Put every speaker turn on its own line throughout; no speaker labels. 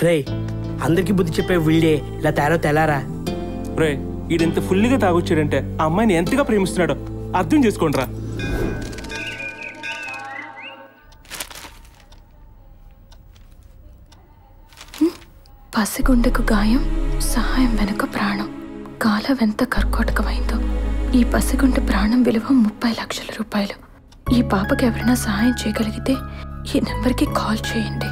రే అందరికి బుద్ధి చెప్పే వీళ్ళే ఇలా తెలారా.
రే ఈడెంత ఫుల్గా తాగొచ్చాడంటే ఆ అమ్మాయిని ఎంతగా ప్రేమిస్తున్నాడో అర్థం చేసుకోండిరా.
పసిగుండెకు గాయం, సహాయం వెనుక ప్రాణం. కాలం ఎంత కర్కోటకమైందో. ఈ పసిగుండె ప్రాణం విలువ 30 లక్షల రూపాయలు. ఈ పాపకి ఎవరైనా సహాయం చేయగలిగితే ఈ నెంబర్కి కాల్ చేయండి.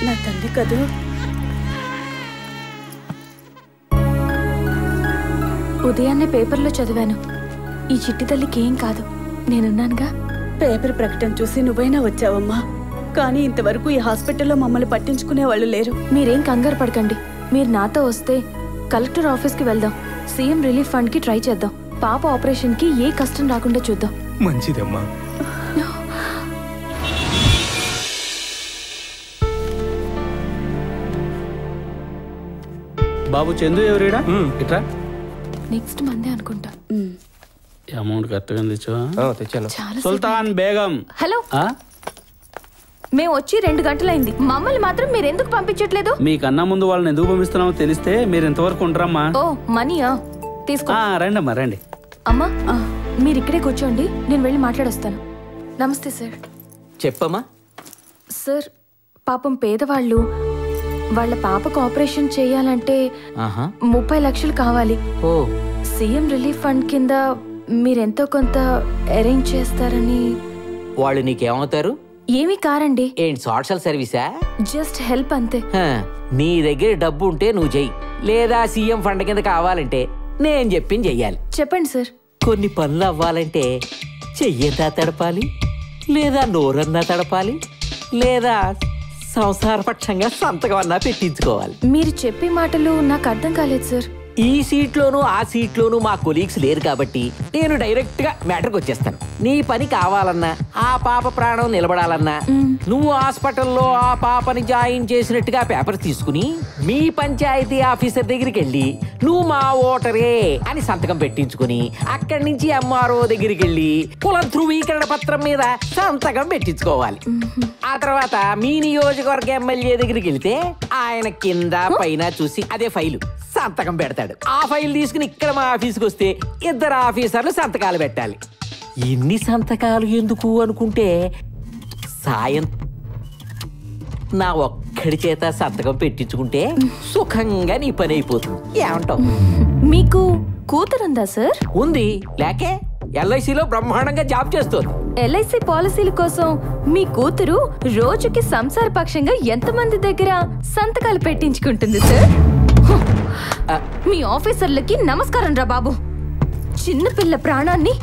నా తల్లి కదూ.
ఉదయాన్నే పేపర్లో చదివాను. ఈ చిట్టి తల్లికి ఏం కాదు, నేనున్నానుగా.
పేపర్ ప్రకటన చూసి నువ్వైనా వచ్చావమ్మా, కానీ ఇంతవరకు ఈ హాస్పిటల్లో మమ్మల్ని పట్టించుకునే వాళ్ళు లేరు.
మీరేం కంగారు పడకండి. మీరు నాతో వస్తే కలెక్టర్ ఆఫీస్కి వెళ్దాం. సీఎం రిలీఫ్ ఫండ్కి ట్రై చేద్దాం. పాప ఆపరేషన్కి ఏ కష్టం రాకుండా చూద్దాం.
మంచిదమ్మా.
బాబు చందు ఎవరేడా? ఇట్రా.
నెక్స్ట్ మందే అనుకుంటా.
అమౌంట్ కరెక్ట్గా
తెచ్చాను.
సుల్తాన్ బేగం.
హలో, మేము వచ్చి 2 గంటలైంది. మమ్మల్ని మాత్రం మీరు ఎందుకు పంపించట్లేదు?
మీకన్నా ముందు వాళ్ళని ఎందుకు పంపిస్తున్నామో తెలిస్తే మీరు ఎంతవరకు ఉంటారమ్మా?
ఓ మనీయా? తీసుకో.
రండి అమ్మా రండి.
అమ్మా మీరు ఇక్కడే కూర్చోండి, నేను వెళ్ళి మాట్లాడొస్తాను. నమస్తే సార్.
చెప్పమ్మా.
సార్ పాపం పేదవాళ్ళు, వాళ్ళ పాపకు ఆపరేషన్ చేయాలంటే 30 లక్షలు కావాలి. సీఎం రిలీఫ్ ఫండ్ కింద మీరెంతో కొంత అరేంజ్ చేస్తారని.
వాళ్ళు నీకేమవుతారు?
ఏమీ కారండి.
ఏంటి సోషల్ సర్వీసా?
జస్ట్ హెల్ప్ అంతే.
నీ దగ్గర డబ్బు ఉంటే నువ్వు చెయ్యి, లేదా సీఎం ఫండ్ కింద కావాలంటే నేను చెప్పింది చెయ్యాలి.
చెప్పండి సార్.
కొన్ని పనులు అవ్వాలంటే చెయ్యంతా తడపాలి, లేదా నోరన్నా తడపాలి, లేదా సంసారపక్షంగా సంతకం అన్నా పెట్టించుకోవాలి.
మీరు చెప్పే మాటలు నాకు అర్థం కాలేదు సార్.
ఈ సీట్లోనూ ఆ సీట్లోనూ మా కొలీగ్స్ లేరు కాబట్టి నేను డైరెక్ట్ గా మ్యాటర్కి వచ్చేస్తాను. నీ పని కావాలన్నా, ఆ పాప ప్రాణం నిలబడాలన్నా, నువ్వు హాస్పిటల్లో ఆ పాపని జాయిన్ చేసినట్టుగా పేపర్ తీసుకుని మీ పంచాయతీ ఆఫీసర్ దగ్గరికి వెళ్ళి నువ్వు మా ఓటరే అని సంతకం పెట్టించుకుని అక్కడి నుంచి ఎంఆర్ఓ దగ్గరికి వెళ్ళి కులం ధృవీకరణ పత్రం మీద సంతకం పెట్టించుకోవాలి. ఆ తర్వాత మీ నియోజకవర్గ ఎమ్మెల్యే దగ్గరికి వెళ్తే ఆయన కింద పైన చూసి అదే ఫైలు సంతకం పెడతాడు. ఆ ఫైల్ తీసుకుని ఇక్కడ మా ఆఫీస్కి వస్తే 2 ఆఫీసర్లు సంతకాలు పెట్టాలి. ఇన్ని సంతకాలు ఎందుకు అనుకుంటే సాయం నా ఒక్కడి చేత సంతకం పెట్టించుకుంటే సుఖంగా నీ పని అయిపోతుంది. ఏమంటావు?
మీకు కూతురుందా సార్?
ఉంది, లేకే ఎల్ఐసిలో బ్రహ్మాండంగా జాబ్ చేస్తుంది.
ఎల్ఐసి పాలసీల కోసం మీ కూతురు రోజుకి సంసార పక్షంగా ఎంతమంది దగ్గర సంతకాలు పెట్టించుకుంటుంది సార్? మీ ఆఫీసర్లకి నమస్కారం రా బాబు. చిన్నపిల్ల ప్రాణాన్ని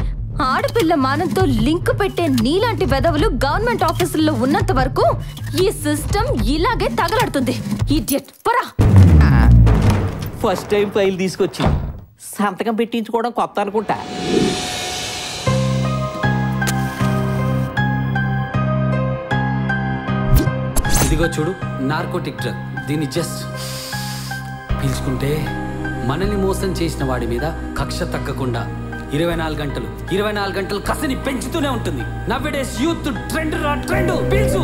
ఆడపిల్ల మానంతో లింక్ పెట్టే నీలాంటి వెధవులు గవర్నమెంట్ ఆఫీసుల్లో ఉన్నంత వరకు ఈ సిస్టమ్ ఇలాగే తగలడుతుంది. ఇడియట్ పరా.
ఫస్ట్ టైం ఫైల్ తీసుకొచ్చి సంతకం పెట్టించుకోవడం కొత్త అనుకుంటా.
ఇదిగో చూడు, నార్కోటిక్ డ్రగ్. దీన్ని జస్ట్ పీల్చుకుంటే మనల్ని మోసం చేసిన వాడి మీద కక్ష తగ్గకుండా 24 గంటలు కసిని పెంచుతూనే ఉంటుంది. నవ్వేడేస్ యూత్ ట్రెండ్ రా ట్రెండ్. పీల్చు.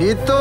నీతో